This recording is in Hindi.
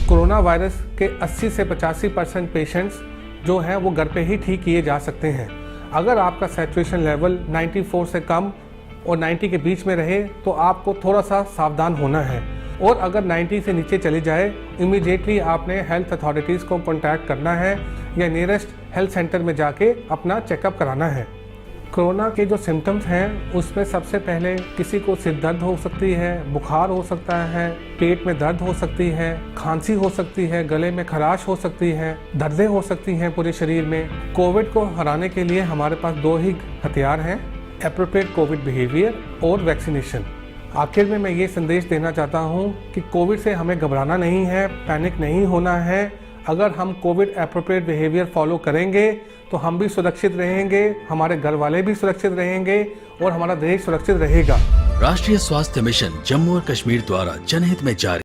कोरोना वायरस के 80 से 85% पेशेंट्स जो हैं वो घर पे ही ठीक किए जा सकते हैं। अगर आपका सैचुरेशन लेवल 94 से कम और 90 के बीच में रहे तो आपको थोड़ा सा सावधान होना है, और अगर 90 से नीचे चली जाए इमीडिएटली आपने हेल्थ अथॉरिटीज़ को कॉन्टैक्ट करना है या नियरेस्ट हेल्थ सेंटर में जाके अपना चेकअप कराना है। कोरोना के जो सिम्टम्स हैं उसमें सबसे पहले किसी को सिर दर्द हो सकती है, बुखार हो सकता है, पेट में दर्द हो सकती है, खांसी हो सकती है, गले में खराश हो सकती है, दर्दें हो सकती हैं पूरे शरीर में। कोविड को हराने के लिए हमारे पास दो ही हथियार हैं, एप्रोप्रिएट कोविड बिहेवियर और वैक्सीनेशन। आखिर में मैं ये संदेश देना चाहता हूँ कि कोविड से हमें घबराना नहीं है, पैनिक नहीं होना है। अगर हम कोविड एप्रोप्रिएट बिहेवियर फॉलो करेंगे तो हम भी सुरक्षित रहेंगे, हमारे घर वाले भी सुरक्षित रहेंगे और हमारा देश सुरक्षित रहेगा। राष्ट्रीय स्वास्थ्य मिशन जम्मू और कश्मीर द्वारा जनहित में जारी।